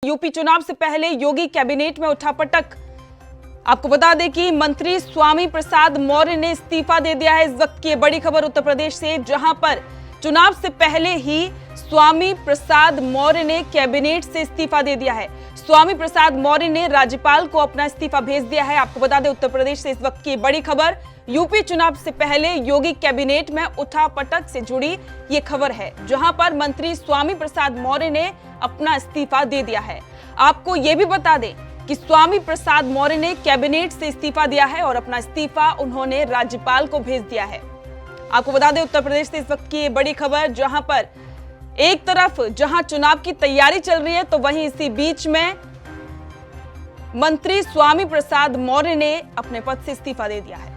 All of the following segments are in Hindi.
यूपी चुनाव से पहले योगी कैबिनेट में उठापटक। आपको बता दें कि मंत्री स्वामी प्रसाद मौर्य ने इस्तीफा दे दिया है। इस वक्त की बड़ी खबर उत्तर प्रदेश से, जहां पर चुनाव से पहले ही स्वामी प्रसाद मौर्य ने कैबिनेट से इस्तीफा दे दिया है। स्वामी प्रसाद मौर्य ने राज्यपाल को अपना इस्तीफा भेज दिया है। आपको बता दें उत्तर प्रदेश से इस वक्त की बड़ी खबर, यूपी चुनाव से पहले योगी कैबिनेट में उठापटक से जुड़ी ये खबर है, जहां पर मंत्री स्वामी प्रसाद मौर्य ने अपना इस्तीफा दे दिया है। आपको ये भी बता दें कि स्वामी प्रसाद मौर्य ने कैबिनेट से इस्तीफा दिया है और अपना इस्तीफा उन्होंने राज्यपाल को भेज दिया है। आपको बता दें उत्तर प्रदेश से इस वक्त की ये बड़ी खबर, जहां पर एक तरफ जहां चुनाव की तैयारी चल रही है, तो वहीं इसी बीच में मंत्री स्वामी प्रसाद मौर्य ने अपने पद से इस्तीफा दे दिया है।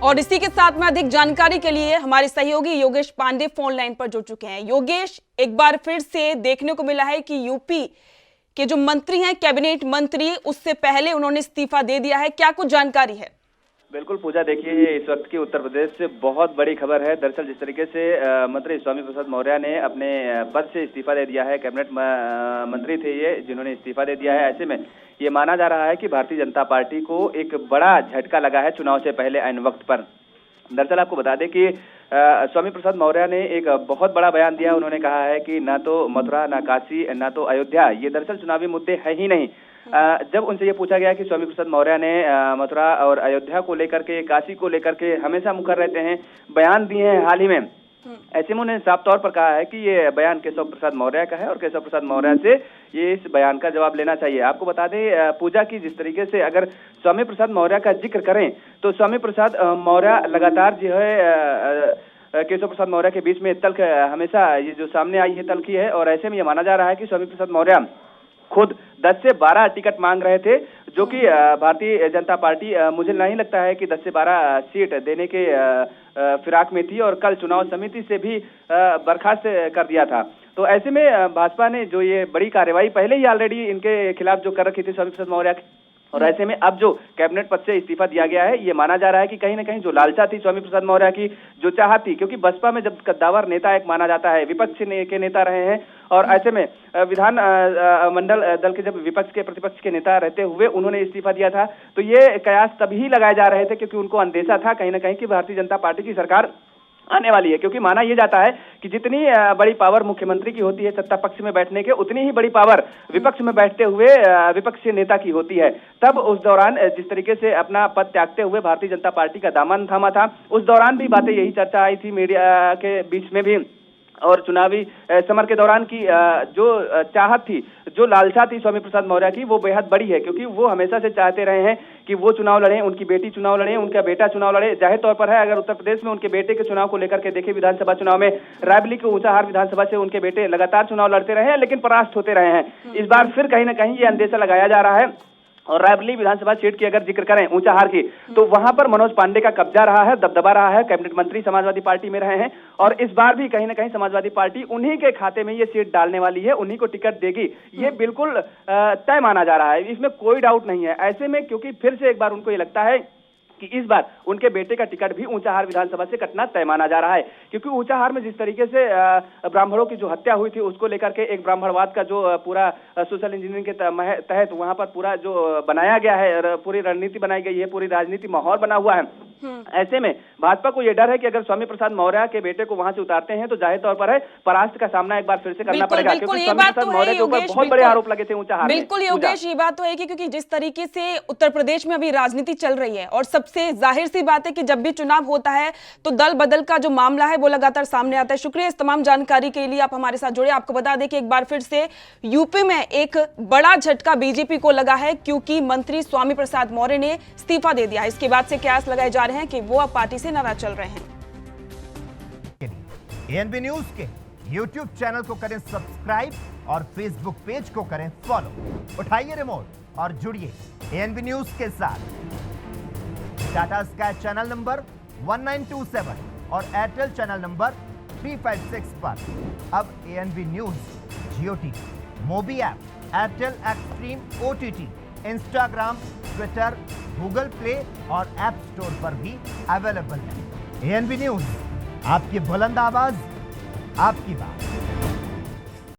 और इसी के साथ में अधिक जानकारी के लिए हमारे सहयोगी योगेश पांडे फोन लाइन पर जुड़ चुके हैं। योगेश, एक बार फिर से देखने को मिला है कि यूपी के जो मंत्री हैं, कैबिनेट मंत्री, उससे पहले उन्होंने इस्तीफा दे दिया है। क्या कुछ जानकारी है? बिल्कुल पूजा, देखिए ये इस वक्त की उत्तर प्रदेश से बहुत बड़ी खबर है। दरअसल जिस तरीके से मंत्री स्वामी प्रसाद मौर्य ने अपने पद से इस्तीफा दे दिया है, कैबिनेट मंत्री थे ये जिन्होंने इस्तीफा दे दिया है, ऐसे में ये माना जा रहा है कि भारतीय जनता पार्टी को एक बड़ा झटका लगा है चुनाव से पहले ऐन वक्त पर। दरअसल आपको बता दें कि स्वामी प्रसाद मौर्य ने एक बहुत बड़ा बयान दिया। उन्होंने कहा है कि ना तो मथुरा, ना काशी, ना तो अयोध्या, ये दरअसल चुनावी मुद्दे है ही नहीं। जब उनसे ये पूछा गया कि स्वामी प्रसाद मौर्य ने मथुरा और अयोध्या को लेकर के, काशी को लेकर के हमेशा मुखर रहते हैं, बयान दिए हैं हाल ही में, ऐसे में उन्होंने साफ तौर पर कहा है कि ये बयान केशव प्रसाद मौर्य का है और केशव प्रसाद मौर्य से ये इस बयान का जवाब लेना चाहिए। आपको बता दें पूजा की, जिस तरीके से अगर स्वामी प्रसाद मौर्य का जिक्र करें तो स्वामी प्रसाद मौर्य लगातार जो है केशव प्रसाद मौर्य के बीच में तल्ख हमेशा ये जो सामने आई है तल्खी है, और ऐसे में ये माना जा रहा है कि स्वामी प्रसाद मौर्य खुद 10 से 12 टिकट मांग रहे थे, जो कि भारतीय जनता पार्टी मुझे नहीं लगता है कि 10 से 12 सीट देने के फिराक में थी, और कल चुनाव समिति से भी बर्खास्त कर दिया था। तो ऐसे में भाजपा ने जो ये बड़ी कार्रवाई पहले ही ऑलरेडी इनके खिलाफ जो कर रखी थी स्वामी प्रसाद मौर्य, और ऐसे में अब जो कैबिनेट पद से इस्तीफा दिया गया है, ये माना जा रहा है कि कहीं ना कहीं जो लालसा थी स्वामी प्रसाद मौर्य की, जो चाहत थी, क्योंकि बसपा में जब कद्दावर नेता एक माना जाता है, विपक्ष के नेता रहे हैं, और ऐसे में विधान मंडल दल के जब विपक्ष के प्रतिपक्ष के नेता रहते हुए उन्होंने इस्तीफा दिया था, तो ये कयास तभी लगाए जा रहे थे क्योंकि उनको अंदेशा था कहीं ना कहीं कि भारतीय जनता पार्टी की सरकार आने वाली है। क्योंकि माना यह जाता है कि जितनी बड़ी पावर मुख्यमंत्री की होती है सत्ता पक्ष में बैठने के, उतनी ही बड़ी पावर विपक्ष में बैठते हुए विपक्षी नेता की होती है। तब उस दौरान जिस तरीके से अपना पद त्यागते हुए भारतीय जनता पार्टी का दामन थामा था, उस दौरान भी बातें यही चर्चा आई थी मीडिया के बीच में भी, और चुनावी समर के दौरान की जो चाहत थी, जो लालसा थी स्वामी प्रसाद मौर्य की, वो बेहद बड़ी है। क्योंकि वो हमेशा से चाहते रहे हैं कि वो चुनाव लड़ें, उनकी बेटी चुनाव लड़े, उनका बेटा चुनाव लड़े। जाहिर तौर पर है, अगर उत्तर प्रदेश में उनके बेटे के चुनाव को लेकर के देखें, विधानसभा चुनाव में रायबरेली के ऊंचाहार विधानसभा से उनके बेटे लगातार चुनाव लड़ते रहे हैं, लेकिन परास्त होते रहे हैं। इस बार फिर कहीं ना कहीं ये अंदेशा लगाया जा रहा है। और रायबरेली विधानसभा सीट की अगर जिक्र करें ऊंचाहार की, तो वहां पर मनोज पांडे का कब्जा रहा है, दबदबा रहा है, कैबिनेट मंत्री समाजवादी पार्टी में रहे हैं, और इस बार भी कहीं ना कहीं समाजवादी पार्टी उन्हीं के खाते में ये सीट डालने वाली है, उन्हीं को टिकट देगी, ये बिल्कुल तय माना जा रहा है, इसमें कोई डाउट नहीं है। ऐसे में क्योंकि फिर से एक बार उनको ये लगता है कि इस बार उनके बेटे का टिकट भी ऊंचाहार विधानसभा से कटना तय माना जा रहा है। क्योंकि ऊंचाहार में जिस तरीके से ब्राह्मणों की जो हत्या हुई थी, उसको लेकर के एक ब्राह्मणवाद का जो पूरा सोशल इंजीनियरिंग के तहत वहां पर पूरा जो बनाया गया है, पूरी रणनीति बनाई गई है, पूरी राजनीति माहौल बना हुआ है। ऐसे में भाजपा को यह डर है कि अगर स्वामी प्रसाद मौर्य के बेटे को वहां से उतारते हैं तो जाहिर तौर पर है परास्त का सामना एक बार फिर से करना पड़ेगा, क्योंकि स्वामी प्रसाद मौर्य के ऊपर बहुत बड़े आरोप लगे थे ऊंचाहार में। बिल्कुल योगेश, ये बात तो है कि क्योंकि जिस तरीके से उत्तर प्रदेश में अभी राजनीति चल रही है, और सबसे जाहिर सी बात है कि जब भी चुनाव होता है तो दल बदल का जो मामला है वो लगातार सामने आता है। शुक्रिया इस तमाम जानकारी के लिए, आप हमारे साथ जुड़े। आपको बता दें कि एक बार फिर से यूपी में एक बड़ा झटका बीजेपी को लगा है, क्योंकि मंत्री स्वामी प्रसाद मौर्य ने इस्तीफा दे दिया। इसके बाद से कयास लगाए जा रहे हैं कि वो अब पार्टी से नाराज चल रहे हैं। एएनबी न्यूज के यूट्यूब चैनल को करें सब्सक्राइब और फेसबुक पेज को करें फॉलो। उठाइए रिमोट और जुड़िए एएनबी न्यूज के साथ। टाटा स्काई चैनल नंबर 1927 और एयरटेल चैनल नंबर 356 पर अब ANB news Jio TV, Mobi app, Airtel Xstream OTT, Instagram, Twitter, Google Play और ऐप स्टोर पर भी अवेलेबल है। एएनबी न्यूज, आपकी बुलंद आवाज, आपकी बात।